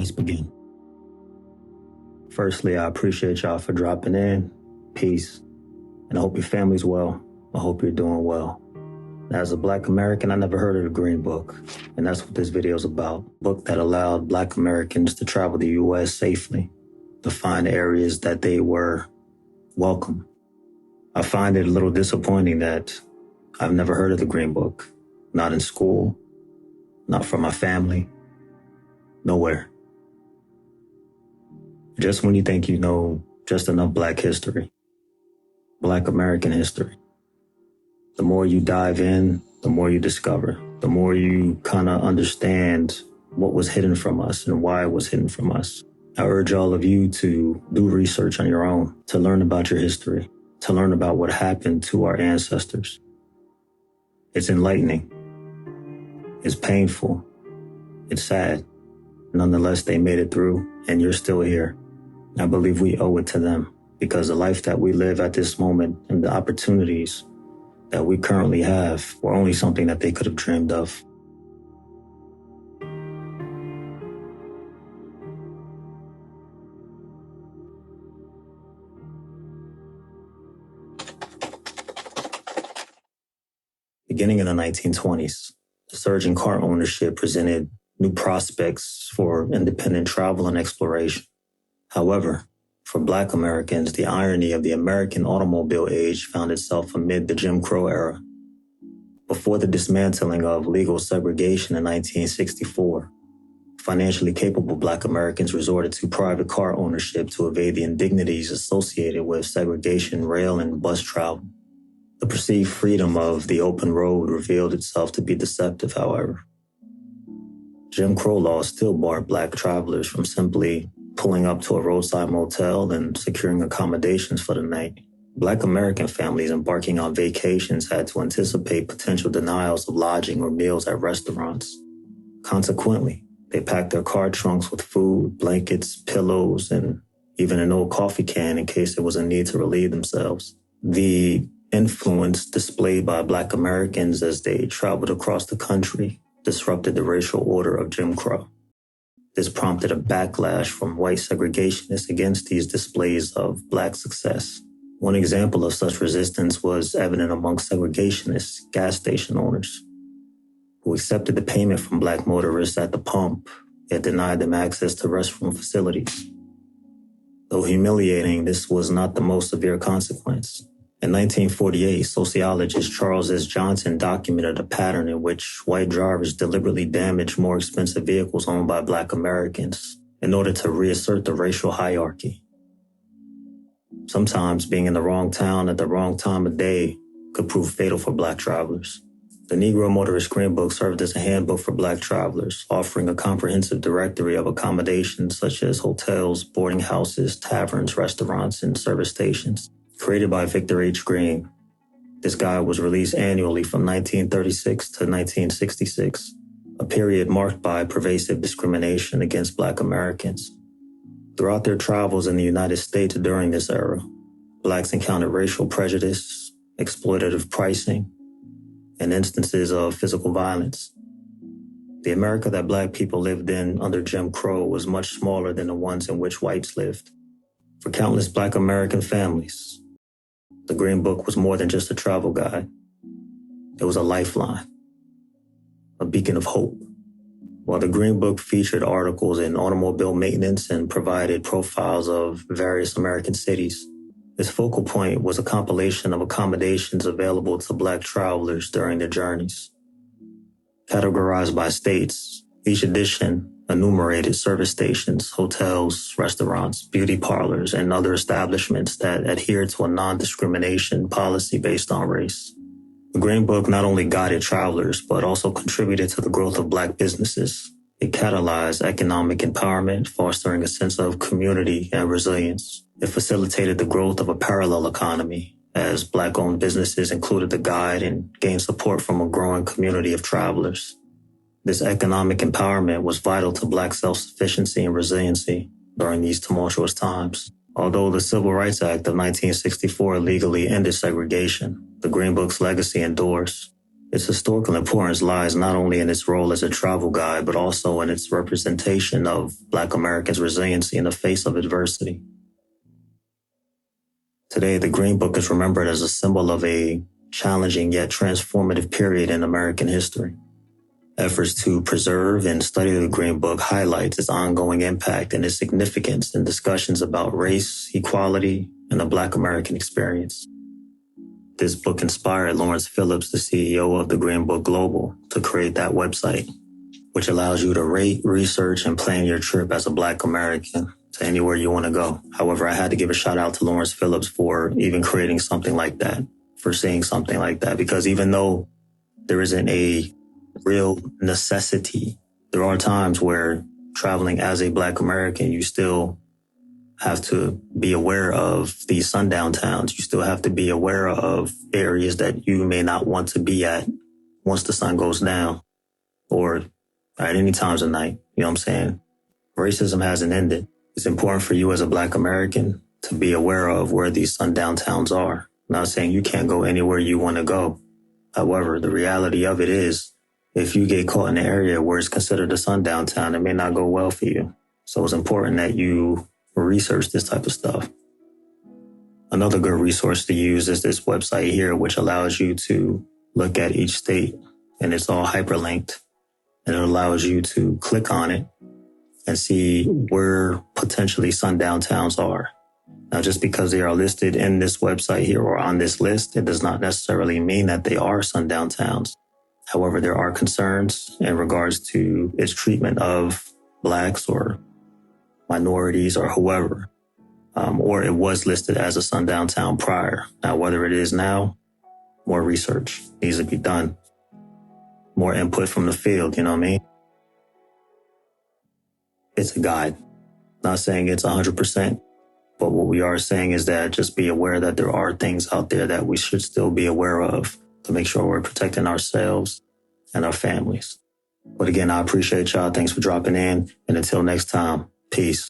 let's begin. Firstly, I appreciate y'all for dropping in. Peace. And I hope your family's well. I hope you're doing well. As a Black American, I never heard of the Green Book, and that's what this video is about. A book that allowed Black Americans to travel the U.S. safely, to find areas that they were welcome. I find it a little disappointing that I've never heard of the Green Book. Not in school, not from my family, nowhere. Just when you think you know just enough Black history, Black American history, the more you dive in, the more you discover, the more you kind of understand what was hidden from us and why it was hidden from us. I urge all of you to do research on your own, to learn about your history, to learn about what happened to our ancestors. It's enlightening. It's painful. It's sad. Nonetheless, they made it through, and you're still here. I believe we owe it to them because the life that we live at this moment and the opportunities that we currently have were only something that they could have dreamed of. Beginning in the 1920s, the surge in car ownership presented new prospects for independent travel and exploration. However, for Black Americans, the irony of the American automobile age found itself amid the Jim Crow era. Before the dismantling of legal segregation in 1964, financially capable Black Americans resorted to private car ownership to evade the indignities associated with segregation, rail, and bus travel. The perceived freedom of the open road revealed itself to be deceptive, however. Jim Crow laws still barred Black travelers from simply pulling up to a roadside motel and securing accommodations for the night. Black American families embarking on vacations had to anticipate potential denials of lodging or meals at restaurants. Consequently, they packed their car trunks with food, blankets, pillows, and even an old coffee can in case there was a need to relieve themselves. The influence displayed by Black Americans as they traveled across the country disrupted the racial order of Jim Crow. This prompted a backlash from white segregationists against these displays of Black success. One example of such resistance was evident amongst segregationists, gas station owners, who accepted the payment from Black motorists at the pump, yet denied them access to restroom facilities. Though humiliating, this was not the most severe consequence. In 1948, sociologist Charles S. Johnson documented a pattern in which white drivers deliberately damaged more expensive vehicles owned by Black Americans in order to reassert the racial hierarchy. Sometimes being in the wrong town at the wrong time of day could prove fatal for Black travelers. The Negro Motorist Green Book served as a handbook for Black travelers, offering a comprehensive directory of accommodations such as hotels, boarding houses, taverns, restaurants, and service stations. Created by Victor H. Green, this guide was released annually from 1936 to 1966, a period marked by pervasive discrimination against Black Americans. Throughout their travels in the United States during this era, Blacks encountered racial prejudice, exploitative pricing, and instances of physical violence. The America that Black people lived in under Jim Crow was much smaller than the ones in which whites lived. For countless Black American families, the Green Book was more than just a travel guide. It was a lifeline, a beacon of hope. While the Green Book featured articles in automobile maintenance and provided profiles of various American cities, its focal point was a compilation of accommodations available to Black travelers during their journeys. Categorized by states, each edition enumerated service stations, hotels, restaurants, beauty parlors, and other establishments that adhered to a non-discrimination policy based on race. The Green Book not only guided travelers, but also contributed to the growth of Black businesses. It catalyzed economic empowerment, fostering a sense of community and resilience. It facilitated the growth of a parallel economy, as Black-owned businesses included the guide and gained support from a growing community of travelers. This economic empowerment was vital to Black self-sufficiency and resiliency during these tumultuous times. Although the Civil Rights Act of 1964 legally ended segregation, the Green Book's legacy endures. Its historical importance lies not only in its role as a travel guide, but also in its representation of Black Americans' resiliency in the face of adversity. Today, the Green Book is remembered as a symbol of a challenging yet transformative period in American history. Efforts to preserve and study the Green Book highlights its ongoing impact and its significance in discussions about race, equality, and the Black American experience. This book inspired Lawrence Phillips, the CEO of the Green Book Global, to create that website, which allows you to rate, research, and plan your trip as a Black American to anywhere you want to go. However, I had to give a shout out to Lawrence Phillips for even creating something like that, for seeing something like that, because even though there isn't a real necessity, there are times where traveling as a Black American, you still have to be aware of these sundown towns. You still have to be aware of areas that you may not want to be at once the sun goes down or at any times of night. You know what I'm saying? Racism hasn't ended. It's important for you as a Black American to be aware of where these sundown towns are. I'm not saying you can't go anywhere you want to go. However, the reality of it is, if you get caught in an area where it's considered a sundown town, it may not go well for you. So it's important that you research this type of stuff. Another good resource to use is this website here, which allows you to look at each state, and it's all hyperlinked, and it allows you to click on it and see where potentially sundown towns are. Now, just because they are listed in this website here or on this list, it does not necessarily mean that they are sundown towns. However, there are concerns in regards to its treatment of Blacks or minorities or whoever, or it was listed as a sundown town prior. Now, whether it is now, more research needs to be done. More input from the field, you know what I mean? It's a guide. Not saying it's 100%, but what we are saying is that just be aware that there are things out there that we should still be aware of to make sure we're protecting ourselves and our families. But again, I appreciate y'all. Thanks for dropping in. And until next time, peace.